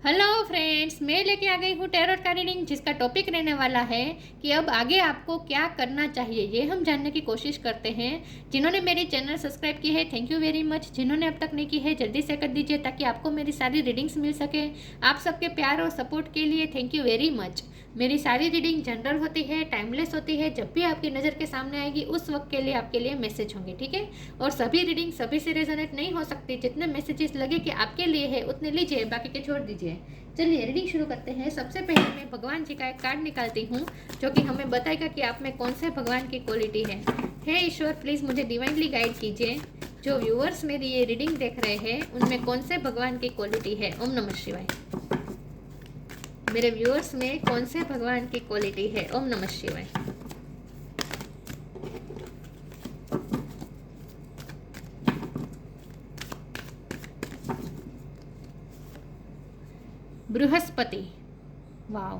Hello friends, मैं लेके आ गई हूँ टैरोट का रीडिंग, जिसका टॉपिक रहने वाला है कि अब आगे आपको क्या करना चाहिए, ये हम जानने की कोशिश करते हैं। जिन्होंने मेरी चैनल सब्सक्राइब की है, थैंक यू वेरी मच। जिन्होंने अब तक नहीं की है, जल्दी से कर दीजिए ताकि आपको मेरी सारी रीडिंग्स मिल सके। आप सबके प्यार और सपोर्ट के लिए थैंक यू वेरी मच। मेरी सारी रीडिंग जनरल होती है, टाइमलेस होती है। जब भी आपकी नज़र के सामने आएगी उस वक्त के लिए आपके लिए मैसेज होंगे, ठीक है। और सभी रीडिंग सभी से रेजोनेट नहीं हो सकती। जितने मैसेजेस लगे कि आपके लिए है उतने लीजिए, बाकी के छोड़ दीजिए। चलिए रीडिंग शुरू करते हैं। सबसे पहले मैं भगवान जी का एक कार्ड निकालती हूँ जो कि हमें बताएगा कि आप में कौन से भगवान की क्वालिटी है। हे ईश्वर, प्लीज़ मुझे डिवाइनली गाइड कीजिए। जो व्यूअर्स मेरी ये रीडिंग देख रहे हैं उनमें कौन से भगवान की क्वालिटी है। ओम नमः शिवाय। मेरे व्यूअर्स में कौन से भगवान की क्वालिटी है। ओम नमः शिवाय। बृहस्पति, वाह,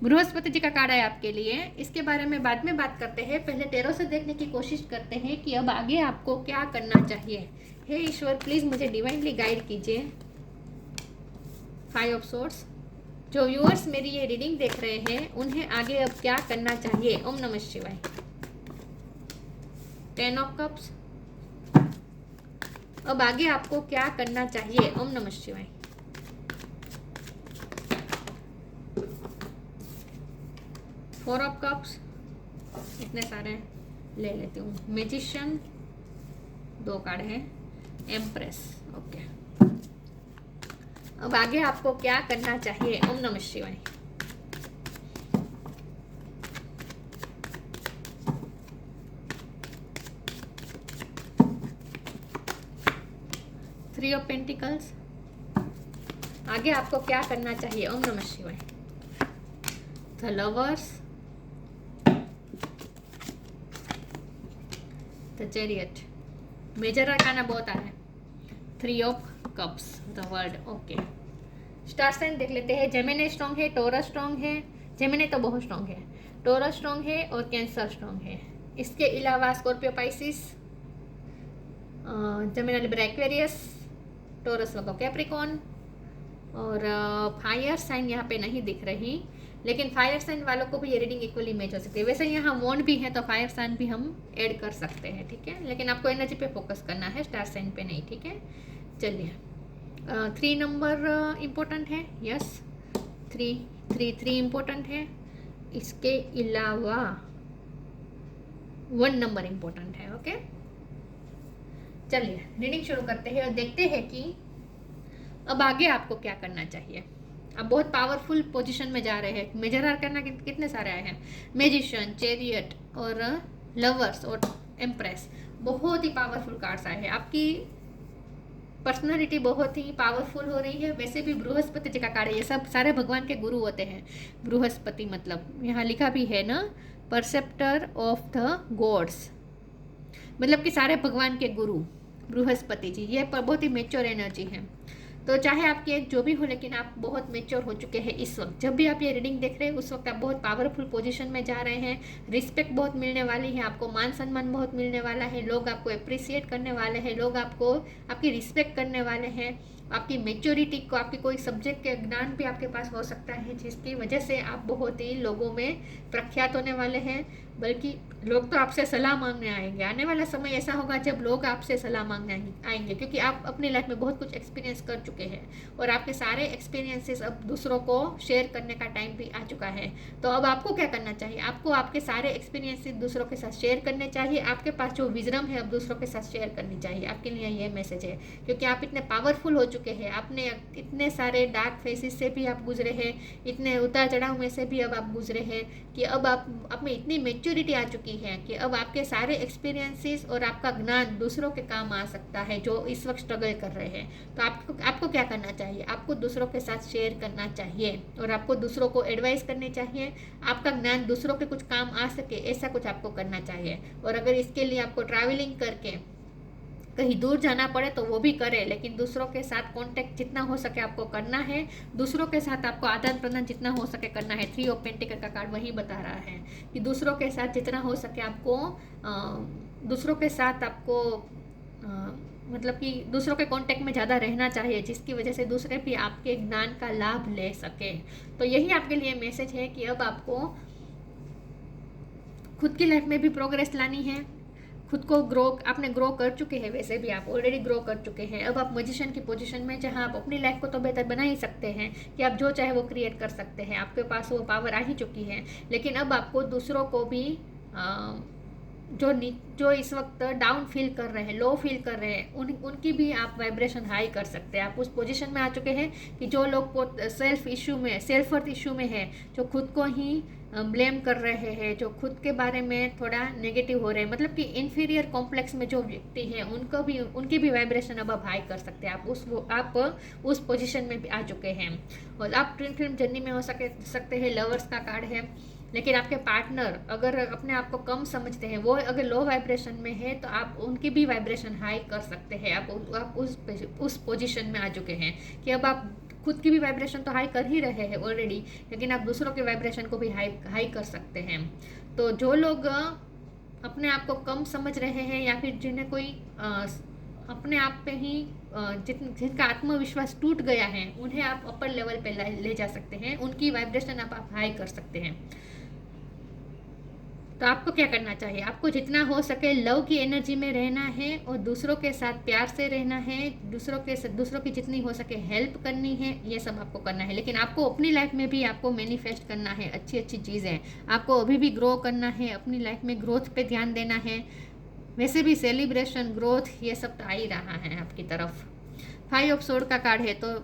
बृहस्पति जी का कार्ड है आपके लिए। इसके बारे में बाद में बात करते हैं, पहले टैरो से देखने की कोशिश करते हैं कि अब आगे आपको क्या करना चाहिए। हे ईश्वर, प्लीज मुझे डिवाइनली गाइड कीजिए। 5 ऑफ सोर्ड्स। जो व्यूअर्स मेरी ये रीडिंग देख रहे हैं उन्हें आगे अब क्या करना चाहिए। ओम नमः शिवाय। 10 ऑफ कप्स। अब आगे आपको क्या करना चाहिए। ओम नमः शिवाय। 4 ऑफ कप्स। इतने सारे ले लेती हूँ। मैजिशियन, 2 कार्ड है। Empress, okay. अब आगे आपको क्या करना चाहिए। ओम नमः शिवाय। 3 ऑफ पेंटिकल्स। आगे आपको क्या करना चाहिए। ओम नमः शिवाय। The lovers, the chariot. Major arcana बहुत आ रहा है। 3 of cups, the world, okay. Star sign देख लेते हैं। जेमिनी स्ट्रॉन्ग है, टोरस स्ट्रॉन्ग है। जेमिनी तो बहुत स्ट्रॉन्ग है, टोरस स्ट्रॉन्ग है और कैंसर स्ट्रॉन्ग है। इसके अलावा Scorpio, Pisces, Gemini, Libra, Aquarius, Taurus वाला कैप्रिकॉन और फायर साइन यहाँ पे नहीं दिख रही, लेकिन फायर साइन वालों को भी ये रीडिंग इक्वली मैच हो सकती है। वैसे यहाँ वॉन्ड भी है तो फायर साइन भी हम ऐड कर सकते हैं, ठीक है। लेकिन आपको एनर्जी पे फोकस करना है, स्टार साइन पे नहीं, ठीक है। चलिए, 3 नंबर इम्पोर्टेंट है। यस, 3 इम्पोर्टेंट है। इसके अलावा 1 नंबर इम्पोर्टेंट है, ओके। चलिए रीडिंग शुरू करते हैं और देखते हैं कि अब आगे आपको क्या करना चाहिए। आप बहुत पावरफुल पोजीशन में जा रहे हैं। मेजर आर्काना कितने सारे आए हैं। मैजिशियन, चैरियट और लवर्स और एम्प्रेस, बहुत ही पावरफुल कार्ड्स आए हैं। आपकी पर्सनालिटी बहुत ही पावरफुल हो रही है। वैसे भी बृहस्पति जी का कार्ड है, ये सब सारे भगवान के गुरु होते हैं। बृहस्पति मतलब यहाँ लिखा भी है ना, परसेप्टर ऑफ द गॉड्स, मतलब कि सारे भगवान के गुरु बृहस्पति जी। ये बहुत ही मेच्योर एनर्जी है। तो चाहे आपकी एज जो भी हो, लेकिन आप बहुत मेच्योर हो चुके हैं इस वक्त। जब भी आप ये रीडिंग देख रहे हैं उस वक्त आप बहुत पावरफुल पोजीशन में जा रहे हैं। रिस्पेक्ट बहुत मिलने वाली है आपको, मान सम्मान बहुत मिलने वाला है। लोग आपको अप्रिसिएट करने वाले हैं, लोग आपको आपकी रिस्पेक्ट करने वाले हैं। आपकी मेच्योरिटी को, आपके कोई सब्जेक्ट के ज्ञान भी आपके पास हो सकता है, जिसकी वजह से आप बहुत ही लोगों में प्रख्यात होने वाले हैं। बल्कि लोग तो आपसे सलाह मांगने आएंगे। आने वाला समय ऐसा होगा जब लोग आपसे सलाह मांगने आएंगे, क्योंकि आप अपनी लाइफ में बहुत कुछ एक्सपीरियंस कर चुके हैं और आपके सारे एक्सपीरियंसेस अब दूसरों को शेयर करने का टाइम भी आ चुका है। तो अब आपको क्या करना चाहिए। आपको आपके सारे एक्सपीरियंसेस दूसरों के साथ शेयर करने चाहिए। आपके पास जो विजडम है अब दूसरों के साथ शेयर करनी चाहिए। आपके लिए ये मैसेज है, क्योंकि आप इतने पावरफुल हो चुके हैं। आपने इतने सारे डार्क फेसेस से भी आप गुजरे हैं, इतने उतार चढ़ाव में से भी अब आप गुजरे हैं कि अब आप में इतनी मेच्योरिटी आ चुकी है कि अब आपके सारे एक्सपीरियंसेस और आपका ज्ञान दूसरों के काम आ सकता है, जो इस वक्त स्ट्रगल कर रहे हैं। तो आपको क्या करना चाहिए। आपको दूसरों के साथ शेयर करना चाहिए और आपको दूसरों को एडवाइस करनी चाहिए। आपका ज्ञान दूसरों के कुछ काम आ सके, ऐसा कुछ आपको करना चाहिए। और अगर इसके लिए आपको ट्रैवलिंग करके कहीं दूर जाना पड़े तो वो भी करें, लेकिन दूसरों के साथ कांटेक्ट जितना हो सके आपको करना है। दूसरों के साथ आपको आदान प्रदान जितना हो सके करना है। 3 ऑफ पेंटिकल का कार्ड वही बता रहा है कि दूसरों के साथ जितना हो सके आपको दूसरों के साथ आपको मतलब कि दूसरों के कांटेक्ट में ज़्यादा रहना चाहिए, जिसकी वजह से दूसरे भी आपके ज्ञान का लाभ ले सके। तो यही आपके लिए मैसेज है कि अब आपको खुद की लाइफ में भी प्रोग्रेस लानी है। खुद को आपने ग्रो कर चुके हैं, वैसे भी आप ऑलरेडी ग्रो कर चुके हैं। अब आप मैजिशियन की पोजीशन में, जहां आप अपनी लाइफ को तो बेहतर बना ही सकते हैं कि आप जो चाहे वो क्रिएट कर सकते हैं, आपके पास वो पावर आ ही चुकी है। लेकिन अब आपको दूसरों को भी जो इस वक्त डाउन फील कर रहे हैं, लो फील कर रहे हैं, उनकी भी आप वाइब्रेशन हाई कर सकते हैं। आप उस पोजीशन में आ चुके हैं कि जो लोग सेल्फ वर्थ इशू में है, जो खुद को ही ब्लेम कर रहे हैं, जो खुद के बारे में थोड़ा नेगेटिव हो रहे हैं, मतलब कि इन्फीरियर कॉम्प्लेक्स में जो व्यक्ति हैं, उनकी भी वाइब्रेशन अब आप हाई कर सकते हैं। आप उस पोजीशन में भी आ चुके हैं। और आप ट्विन फिल्म जर्नी में हो सकते हैं। लवर्स का कार्ड है, लेकिन आपके पार्टनर अगर अपने आप को कम समझते हैं, वो अगर लो वाइब्रेशन में है, तो आप उनकी भी वाइब्रेशन हाई कर सकते हैं। आप उस पोजीशन में आ चुके हैं कि अब आप खुद की भी वाइब्रेशन तो हाई कर ही रहे हैं ऑलरेडी, लेकिन आप दूसरों के वाइब्रेशन को भी हाई कर सकते हैं। तो जो लोग अपने आप को कम समझ रहे हैं, या फिर जिन्हें कोई अपने आप पे ही जिनका आत्मविश्वास टूट गया है, उन्हें आप अपर लेवल पे ले जा सकते हैं। उनकी वाइब्रेशन आप हाई कर सकते हैं। तो आपको क्या करना चाहिए? आपको जितना हो सके लव की एनर्जी में रहना है और दूसरों के साथ प्यार से रहना है। दूसरों की जितनी हो सके हेल्प करनी है, ये सब आपको करना है। लेकिन आपको अपनी लाइफ में भी आपको मैनिफेस्ट करना है अच्छी अच्छी चीज़ें। आपको अभी भी ग्रो करना है, अपनी लाइफ में ग्रोथ पे ध्यान देना है। वैसे भी सेलिब्रेशन, ग्रोथ, ये सब तो आ ही रहा है आपकी तरफ। 5 ऑफ सोर्ड का कार्ड है, तो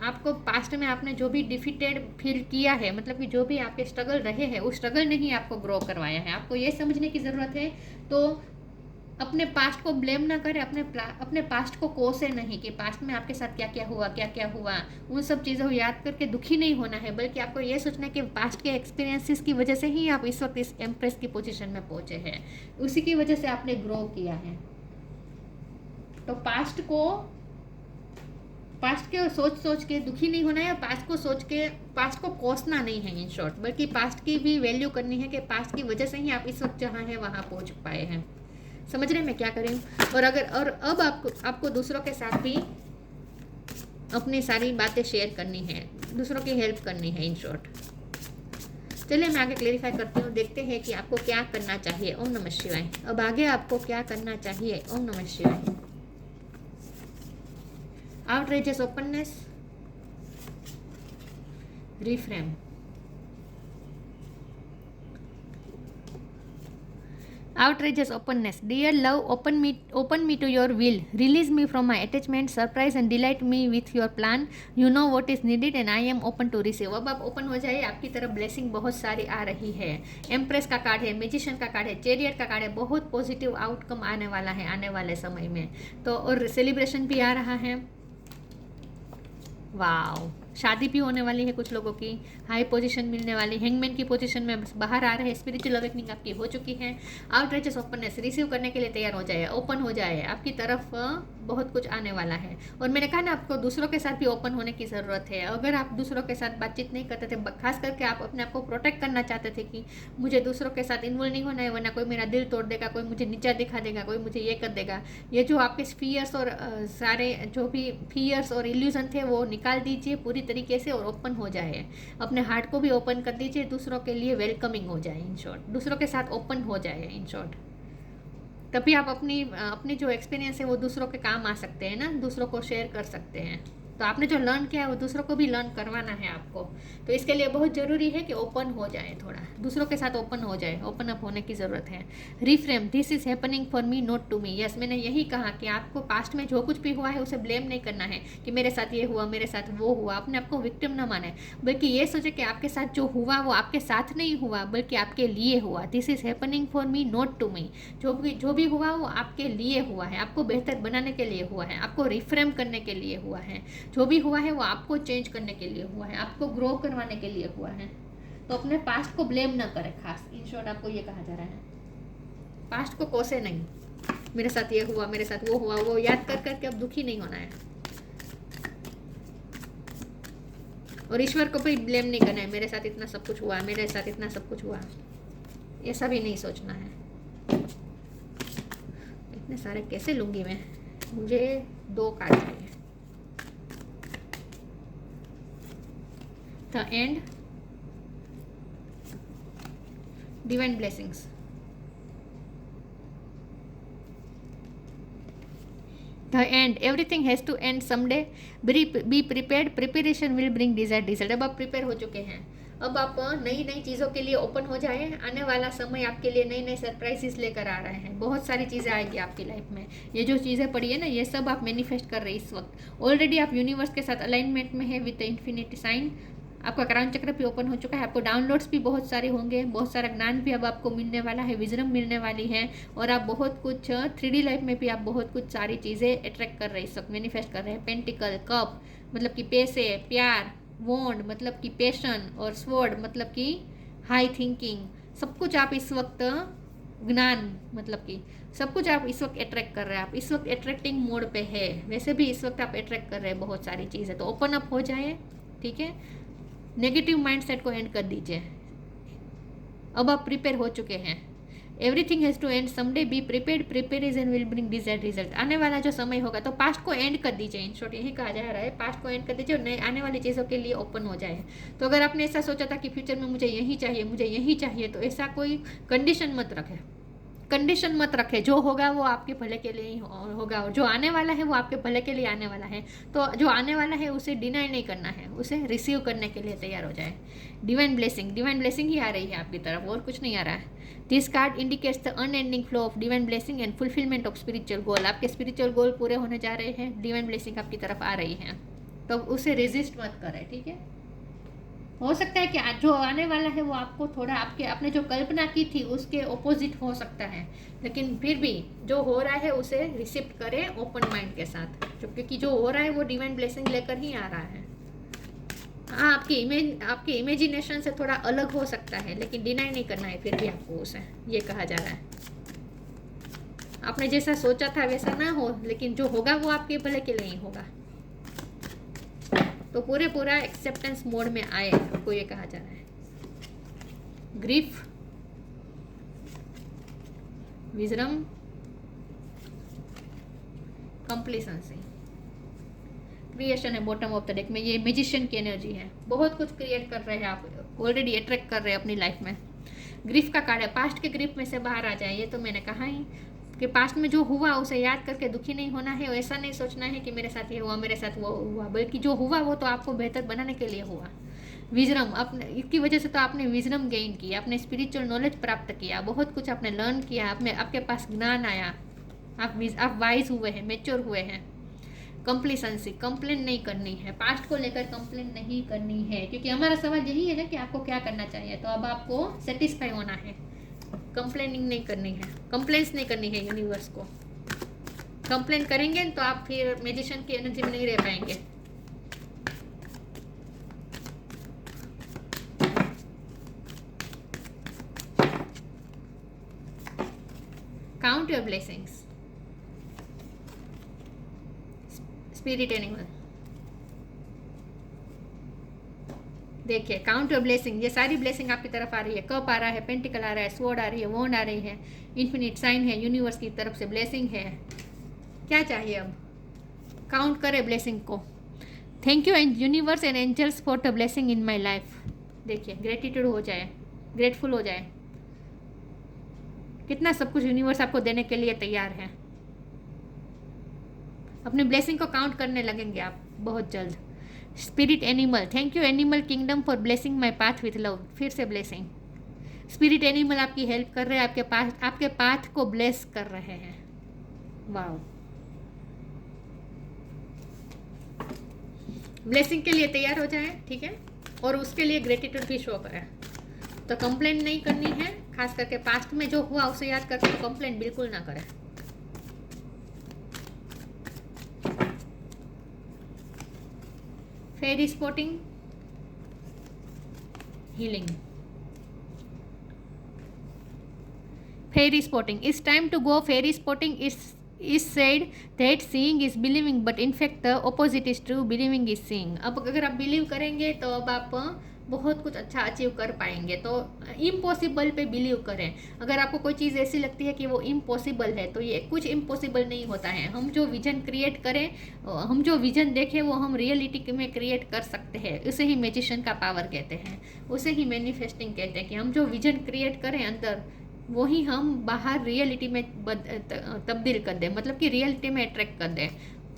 आपको पास्ट में आपने जो भी डिफीटेड फील किया है, मतलब कि जो भी आपके स्ट्रगल रहे हैं, उस स्ट्रगल ने ही आपको ग्रो करवाया है। आपको ये समझने की ज़रूरत है। तो अपने पास्ट को ब्लेम ना करें, अपने पास्ट को कोसे नहीं कि पास्ट में आपके साथ क्या क्या हुआ। उन सब चीज़ों को याद करके दुखी नहीं होना है, बल्कि आपको ये सोचना है कि पास्ट के एक्सपीरियंसेस की वजह से ही आप इस वक्त इस एम्प्रेस की पोजीशन में पहुंचे हैं। उसी की वजह से आपने ग्रो किया है। तो पास्ट के सोच के दुखी नहीं होना है, पास्ट को कोसना नहीं है इन शॉर्ट, बल्कि पास्ट की भी वैल्यू करनी है कि पास्ट की वजह से ही आप इस वक्त जहाँ हैं वहाँ पहुँच पाए हैं। समझ रहे हैं मैं क्या कर रही हूँ? और अब आपको दूसरों के साथ भी अपनी सारी बातें शेयर करनी है, दूसरों की हेल्प करनी है इन शॉर्ट। चलिए मैं आगे क्लेरिफाई करती हूँ, देखते हैं कि आपको क्या करना चाहिए। ओम नमः शिवाय। अब आगे आपको क्या करना चाहिए? ओम नमः शिवाय। outrageous openness, reframe. Outrageous openness. Dear love, open me to your will. Release me from my attachment. Surprise and delight me with your plan. You know what is needed and I am open to receive. अब आप open हो जाइए, आपकी तरफ blessing बहुत सारी आ रही है। एम्प्रेस का कार्ड है, मैजिशियन का कार्ड है, चैरियट का कार्ड है। बहुत पॉजिटिव आउटकम आने वाला है आने वाले समय में। तो और सेलिब्रेशन भी आ रहा है। वाओ, शादी भी होने वाली है कुछ लोगों की, हाई पोजीशन मिलने वाली, हैंगमैन की पोजीशन में बाहर आ रहे हैं। स्पिरिचुअल अवेकनिंग आपकी हो चुकी है। आउटरीचेस ओपननेस, रिसीव करने के लिए तैयार हो जाए, ओपन हो जाए, आपकी तरफ बहुत कुछ आने वाला है। और मैंने कहा ना, आपको दूसरों के साथ भी ओपन होने की ज़रूरत है। अगर आप दूसरों के साथ बातचीत नहीं करते थे, खास करके आप अपने आप को प्रोटेक्ट करना चाहते थे कि मुझे दूसरों के साथ इन्वॉल्व नहीं होना है, वरना कोई मेरा दिल तोड़ देगा, कोई मुझे नीचा दिखा देगा, कोई मुझे ये कर देगा। ये जो आपके फियर्स और सारे जो भी फियर्स और इल्यूजन थे, वो निकाल दीजिए पूरी तरीके से और ओपन हो जाए। अपने हार्ट को भी ओपन कर दीजिए, दूसरों के लिए वेलकमिंग हो जाए इन शॉर्ट, दूसरों के साथ ओपन हो जाए इन शॉर्ट। तभी आप अपनी जो एक्सपीरियंस है वो दूसरों के काम आ सकते हैं ना, दूसरों को शेयर कर सकते हैं। तो आपने जो लर्न किया है वो दूसरों को भी लर्न करवाना है आपको। तो इसके लिए बहुत ज़रूरी है कि ओपन हो जाए, थोड़ा दूसरों के साथ ओपन हो जाए, ओपन अप होने की ज़रूरत है। Reframe, this is happening for me not to me. Yes, मैंने यही कहा कि आपको पास्ट में जो कुछ भी हुआ है उसे ब्लेम नहीं करना है कि मेरे साथ ये हुआ, मेरे साथ वो हुआ। अपने आपको विक्टिम ना माने, बल्कि ये सोचे कि आपके साथ जो हुआ वो आपके साथ नहीं हुआ, बल्कि आपके लिए हुआ। This is happening for me not to me. जो भी हुआ वो आपके लिए हुआ है, आपको बेहतर बनाने के लिए हुआ है, आपको रिफ्रेम करने के लिए हुआ है। जो भी हुआ है वो आपको चेंज करने के लिए हुआ है, आपको ग्रो करवाने के लिए हुआ है। तो अपने पास्ट को ब्लेम ना करें, खास इन शॉर्ट आपको ये कहा जा रहा है। पास्ट को कोसे नहीं, मेरे साथ ये हुआ, मेरे साथ वो हुआ, वो याद कर करके अब दुखी नहीं होना है। और ईश्वर को भी ब्लेम नहीं करना है, मेरे साथ इतना सब कुछ हुआ, मेरे साथ इतना सब कुछ हुआ, ऐसा भी नहीं सोचना है। इतने सारे कैसे लूंगी मैं? मुझे 2 कार्ड चाहिए। The end, divine blessings. The end, everything has to end someday, be prepared, preparation will bring desired result. अब आप प्रिपेयर हो चुके हैं, अब आप नई नई चीज़ों के लिए ओपन हो जाए। आने वाला समय आपके लिए नई नई सरप्राइजेस लेकर आ रहे हैं। बहुत सारी चीज़ें आएगी आपकी लाइफ में। ये जो चीज़ें पड़ी है ना, ये सब आप मैनिफेस्ट कर रहे हैं इस वक्त। ऑलरेडी आप यूनिवर्स के साथ अलाइनमेंट में है विद द इन्फिनिटी साइन। आपका क्राउन चक्र भी ओपन हो चुका है। आपको डाउनलोड्स भी बहुत सारे होंगे, बहुत सारा ज्ञान भी अब आपको मिलने वाला है, विजडम मिलने वाली है। और आप बहुत कुछ 3D लाइफ में भी आप बहुत कुछ सारी चीज़ें अट्रैक्ट कर रहे हैं, इस वक्त मैनिफेस्ट कर रहे हैं। पेंटिकल, कप मतलब कि पैसे, प्यार, वॉन्ड मतलब कि पैशन, और स्वॉर्ड मतलब कि हाई थिंकिंग। सब कुछ आप इस वक्त, ज्ञान मतलब कि सब कुछ आप इस वक्त अट्रैक्ट कर रहे हैं। आप इस वक्त अट्रैक्टिंग मोड पे है। वैसे भी इस वक्त आप अट्रैक्ट कर रहे हैं बहुत सारी चीज़ें। तो ओपन अप हो जाए, ठीक है। नेगेटिव माइंडसेट को एंड कर दीजिए। अब आप प्रिपेयर हो चुके हैं। Everything has to end someday, be prepared, preparation will bring desired result. आने वाला जो समय होगा, तो पास्ट को एंड कर दीजिए। इन शॉर्ट यही कहा जा रहा है, पास्ट को एंड कर दीजिए और नए आने वाली चीज़ों के लिए ओपन हो जाए। तो अगर आपने ऐसा सोचा था कि फ्यूचर में मुझे यही चाहिए, मुझे यही चाहिए, तो ऐसा कोई कंडीशन मत रखें। कंडीशन मत रखे। जो होगा वो आपके भले के लिए ही होगा, और जो आने वाला है वो आपके भले के लिए आने वाला है। तो जो आने वाला है उसे डिनाई नहीं करना है, उसे रिसीव करने के लिए तैयार हो जाए। डिवाइन ब्लेसिंग ही आ रही है आपकी तरफ, और कुछ नहीं आ रहा है। This card indicates the unending flow of divine blessing and fulfilment of spiritual goal. आपके स्पिरिचुअल गोल पूरे होने जा रहे हैं, डिवाइन ब्लेसिंग आपकी तरफ आ रही है, तो उसे रेजिस्ट मत करें, ठीक है। हो सकता है कि जो आने वाला है वो आपको थोड़ा आपने जो कल्पना की थी उसके ऑपोजिट हो सकता है, लेकिन फिर भी जो हो रहा है उसे रिसीव करें ओपन माइंड के साथ, क्योंकि जो हो रहा है वो डिवाइन ब्लेसिंग लेकर ही आ रहा है। हाँ, आपकी इमेजिनेशन से थोड़ा अलग हो सकता है, लेकिन डिनाई नहीं करना है फिर भी आपको उसे, ये कहा जा रहा है। आपने जैसा सोचा था वैसा ना हो, लेकिन जो होगा वो आपके भले के लिए ही होगा। तो पूरा एक्सेप्टेंस मोड में आए, आपको ये कहा जा रहा है। ग्रीफ, विजडम, कंप्लीसेंसी, क्रिएशन है बॉटम ऑफ द डेक में। ये मैजिशियन की एनर्जी है, बहुत कुछ क्रिएट कर रहे हैं आप, ऑलरेडी अट्रैक्ट कर रहे हैं अपनी लाइफ में। ग्रीफ का कार्ड है, पास्ट के ग्रीफ में से बाहर आ जाए। ये तो मैंने कहा ही कि पास्ट में जो हुआ उसे याद करके दुखी नहीं होना है। ऐसा नहीं सोचना है कि मेरे साथ ये हुआ, मेरे साथ वो हुआ, बल्कि जो हुआ वो तो आपको बेहतर बनाने के लिए हुआ। विजडम, अपने इसकी वजह से तो आपने विजडम गेन किया, आपने स्पिरिचुअल नॉलेज प्राप्त किया, बहुत कुछ आपने लर्न किया, आपके पास ज्ञान आया, आप वाइज हुए हैं, मेच्योर हुए हैं। कंप्लीसेंसी, कंप्लेन नहीं करनी है, पास्ट को लेकर कंप्लेन नहीं करनी है, क्योंकि हमारा सवाल यही है ना कि आपको क्या करना चाहिए। तो अब आपको सेटिस्फाई होना है, कंप्लेनिंग नहीं करनी है, कंप्लेंट्स नहीं करनी है यूनिवर्स को। कंप्लेन करेंगे तो आप फिर मैजिशियन की एनर्जी में नहीं रह पाएंगे। Count your blessings, spirit animal. देखिए, काउंट योर ब्लेसिंग, ये सारी ब्लेसिंग आपकी तरफ आ रही है। कप आ रहा है, पेंटिकल आ रहा है, स्वॉर्ड आ रही है, वॉन्ड आ रही है, इन्फिनिट साइन है, यूनिवर्स की तरफ से ब्लेसिंग है। क्या चाहिए अब? काउंट करें ब्लेसिंग को। Thank you and universe and angels for the blessing in my life. देखिए, ग्रेटिट्यूड हो जाए, ग्रेटफुल हो जाए, कितना सब कुछ यूनिवर्स आपको देने के लिए तैयार है। अपनी ब्लेसिंग को काउंट करने लगेंगे आप बहुत जल्द। Spirit animal, thank you animal kingdom for blessing my path with love. फिर से ब्लेसिंग, स्पिरिट एनिमल आपकी हेल्प कर रहे हैं, आपके पाथ को ब्लेस कर रहे हैं। वाओ, ब्लेसिंग के लिए तैयार हो जाए, ठीक है, और उसके लिए ग्रेटिट्यूड भी शो करें। तो कंप्लेंट नहीं करनी है, खास करके पास्ट में जो हुआ उसे याद करके तो कंप्लेंट बिल्कुल ना करें। Fairy spotting, healing. Fairy spotting, it's time to go fairy spotting. is said that seeing is believing, but in fact the opposite is true, believing is seeing। अब अगर आप बिलीव करेंगे तो अब आप बहुत कुछ अच्छा अचीव कर पाएंगे। तो इम्पॉसिबल पे बिलीव करें। अगर आपको कोई चीज़ ऐसी लगती है कि वो इम्पॉसिबल है, तो ये कुछ इम्पॉसिबल नहीं होता है। हम जो विजन क्रिएट करें, हम जो विजन देखें, वो हम रियलिटी में क्रिएट कर सकते हैं। उसे ही मैजिशियन का पावर कहते हैं, उसे ही मैनिफेस्टिंग कहते हैं कि हम जो विजन क्रिएट करें अंदर, वही हम बाहर रियलिटी में तब्दील कर दें, मतलब कि रियलिटी में अट्रैक्ट कर दें।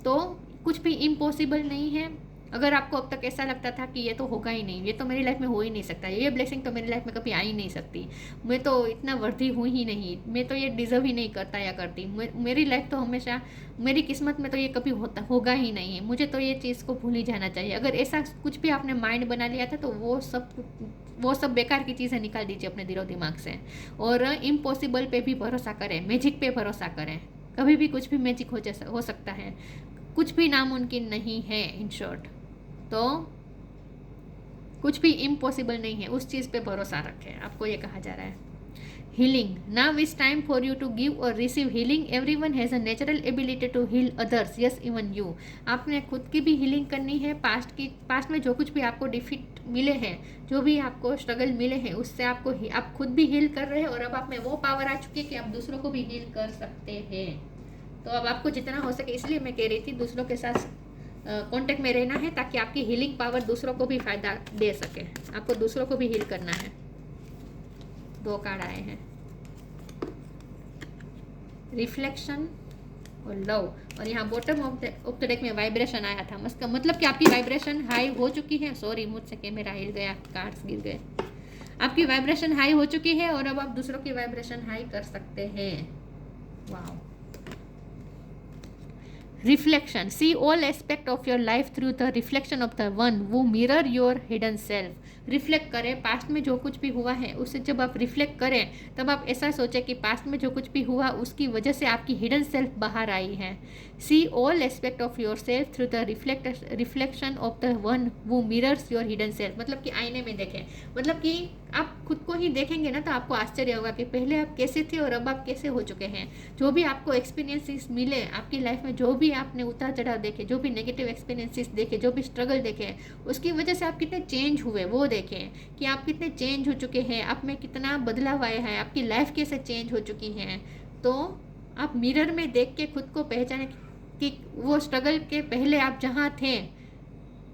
तो कुछ भी इम्पॉसिबल नहीं है। अगर आपको अब तक ऐसा लगता था कि ये तो होगा ही नहीं, ये तो मेरी लाइफ में हो ही नहीं सकता, ये ब्लेसिंग तो मेरी लाइफ में कभी आ ही नहीं सकती, मैं तो इतना वर्दी हूँ ही नहीं, मैं तो ये डिज़र्व ही नहीं करता या करती, मेरी लाइफ तो हमेशा, मेरी किस्मत में तो ये कभी होगा ही नहीं है, मुझे तो ये चीज़ को भूल ही जाना चाहिए। अगर ऐसा कुछ भी आपने माइंड बना लिया था, तो वो सब बेकार की चीज़ें निकाल दीजिए अपने दिलो दिमाग से, और इम्पॉसिबल पे भी भरोसा करें, मैजिक पे भरोसा करें। कभी भी कुछ भी मैजिक हो सकता है, कुछ भी नामुमकिन नहीं है। इन शॉर्ट, तो कुछ भी इम्पॉसिबल नहीं है, उस चीज़ पे भरोसा रखें, आपको ये कहा जा रहा है। Healing, now is time for you to give और receive healing. Everyone has a natural ability to heal others, yes even you. आपने खुद की भी हीलिंग करनी है। पास्ट में जो कुछ भी आपको डिफीट मिले हैं, जो भी आपको स्ट्रगल मिले हैं, उससे आप खुद भी हील कर रहे हैं, और अब आप में वो पावर आ चुकी है कि आप दूसरों को भी हील कर सकते हैं। तो अब आपको जितना हो सके, इसलिए मैं कह रही थी दूसरों के साथ कांटेक्ट में रहना है, ताकि आपकी हीलिंग पावर दूसरों को भी फायदा दे सके। आपको दूसरों को भी हील करना है। 2 कार्ड आए हैं, रिफ्लेक्शन और लव, और यहाँ बॉटम ऑफ द डेक में वाइब्रेशन आया था। मतलब कि आपकी वाइब्रेशन हाई हो चुकी है। सॉरी, मुझसे कैमरा हिल गया, कार्ड्स गिर गए। आपकी वाइब्रेशन हाई हो चुकी है, और अब आप दूसरों की वाइब्रेशन हाई कर सकते हैं। वाह। Reflection, see all aspect of your life through the reflection of the one who mirror your hidden self. Reflect करें, पास्ट में जो कुछ भी हुआ है उसे जब आप रिफ्लेक्ट करें, तब आप ऐसा सोचें कि पास्ट में जो कुछ भी हुआ उसकी वजह से आपकी हिडन सेल्फ बाहर आई है। See all aspect of your self through the reflection of the one वो मिरर्स योर हिडन सेल्फ। मतलब कि आईने में देखें, मतलब कि आप खुद को ही देखेंगे ना, तो आपको आश्चर्य होगा कि पहले आप कैसे थे और अब आप कैसे हो चुके हैं। जो भी आपको एक्सपीरियंसेस मिले आपकी लाइफ में, जो भी आपने उतार चढ़ाव देखे, जो भी नेगेटिव एक्सपीरियंसेस देखे, जो भी स्ट्रगल देखे, उसकी वजह से आप कितने चेंज हुए वो देखें, कि आप कितने चेंज हो चुके हैं, आप में कितना बदलाव आया है, आपकी लाइफ कैसे चेंज हो चुकी है। तो आप मिरर में देख के खुद को पहचाने कि वो स्ट्रगल के पहले आप जहाँ थे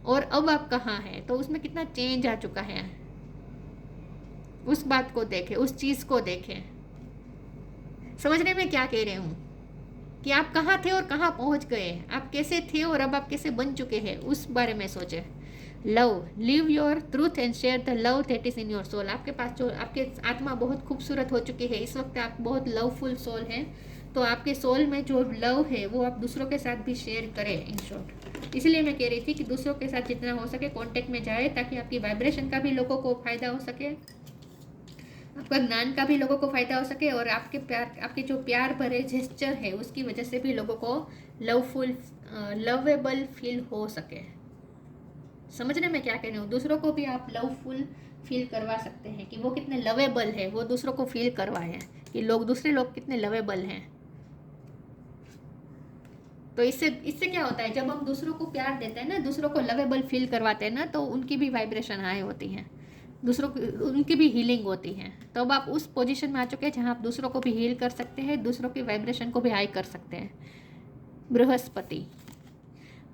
और अब आप कहाँ हैं, तो उसमें कितना चेंज आ चुका है। उस बात को देखें, उस चीज़ को देखें। समझने में क्या कह रहे हूँ कि आप कहाँ थे और कहाँ पहुँच गए, आप कैसे थे और अब आप कैसे बन चुके हैं, उस बारे में सोचें। Love, live your truth and share the love that is in your soul. आपके पास जो आपके आत्मा बहुत खूबसूरत हो चुकी है, इस वक्त आप बहुत लवफुल सोल हैं। तो आपके सोल में जो लव है वो आप दूसरों के साथ भी शेयर करें। इन शॉर्ट, इसलिए मैं कह रही थी कि दूसरों के साथ जितना हो सके कांटेक्ट में जाए, ताकि आपकी वाइब्रेशन का भी लोगों को फायदा हो सके, आपका ज्ञान का भी लोगों को फायदा हो सके, और आपके जो प्यार भरे जेस्चर है उसकी वजह से भी लोगों को लवेबल फील हो सके। समझने में क्या कह रही हूँ, दूसरों को भी आप लवफुल फील करवा सकते हैं कि वो कितने लवेबल है, वो दूसरों को फील करवाएं कि दूसरे लोग कितने लवेबल हैं। तो इससे क्या होता है, जब हम दूसरों को प्यार देते हैं ना, दूसरों को लवेबल फील करवाते हैं ना, तो उनकी भी वाइब्रेशन हाई होती है, उनकी भी हीलिंग होती है। तो अब आप उस पोजीशन में आ चुके हैं जहाँ आप दूसरों को भी हील कर सकते हैं, दूसरों की वाइब्रेशन को भी हाई कर सकते हैं। Brihaspati,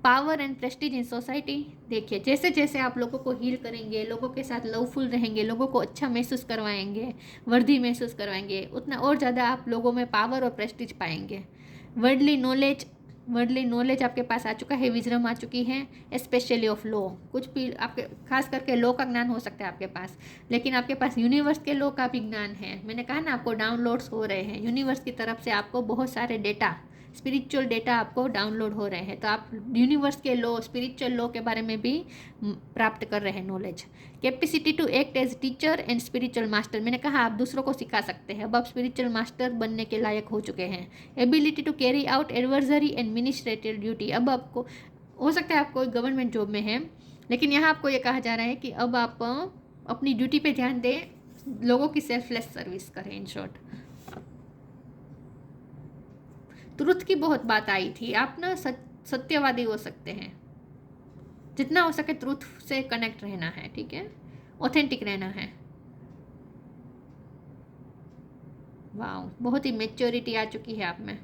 power and Prestige in society. देखिए, जैसे जैसे आप लोगों को हील करेंगे, लोगों के साथ लवफुल रहेंगे, लोगों को अच्छा महसूस करवाएंगे, वर्दी महसूस करवाएंगे, उतना और ज़्यादा आप लोगों में पावर और प्रेस्टीज पाएंगे। वर्डली नॉलेज आपके पास आ चुका है, विजडम आ चुकी है, स्पेशली ऑफ लॉ। कुछ भी आपके, खास करके लॉ का ज्ञान हो सकता है आपके पास, लेकिन आपके पास यूनिवर्स के लॉ का भी ज्ञान है। मैंने कहा ना, आपको डाउनलोड्स हो रहे हैं यूनिवर्स की तरफ से, आपको बहुत सारे डेटा, स्पिरिचुअल डेटा आपको डाउनलोड हो रहे हैं। तो आप यूनिवर्स के लॉ, स्पिरिचुअल लॉ के बारे में भी प्राप्त कर रहे हैं knowledge. Capacity to act as teacher and spiritual master. मैंने कहा आप दूसरों को सिखा सकते हैं, अब आप स्पिरिचुअल मास्टर बनने के लायक हो चुके हैं। Ability to carry out adversary and ministrative duty. अब आपको हो सकता है आप कोई गवर्नमेंट जॉब में हैं, लेकिन यहाँ आपको ये कहा जा रहा है कि अब आप अपनी ड्यूटी पे ध्यान दें, लोगों की सेल्फलेस सर्विस करें। इन शॉर्ट, ट्रुथ की बहुत बात आई थी, आप ना सत्यवादी हो सकते हैं, जितना हो सके ट्रुथ से कनेक्ट रहना है, ठीक है। ऑथेंटिक रहना है। वाह, बहुत ही मैच्योरिटी आ चुकी है आप में।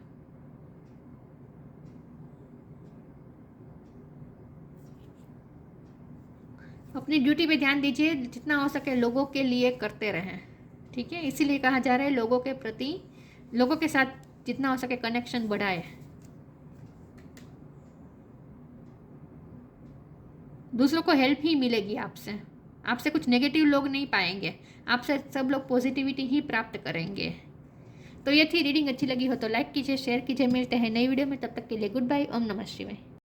अपनी ड्यूटी पे ध्यान दीजिए, जितना हो सके लोगों के लिए करते रहें, ठीक है। इसीलिए कहा जा रहा है लोगों के प्रति, लोगों के साथ जितना हो सके कनेक्शन बढ़ाए। दूसरों को हेल्प ही मिलेगी आपसे, आपसे कुछ नेगेटिव लोग नहीं पाएंगे, आपसे सब लोग पॉजिटिविटी ही प्राप्त करेंगे। तो ये थी रीडिंग। अच्छी लगी हो तो लाइक कीजिए, शेयर कीजिए। मिलते हैं नई वीडियो में, तब तक के लिए गुड बाय। ओम नमः शिवाय।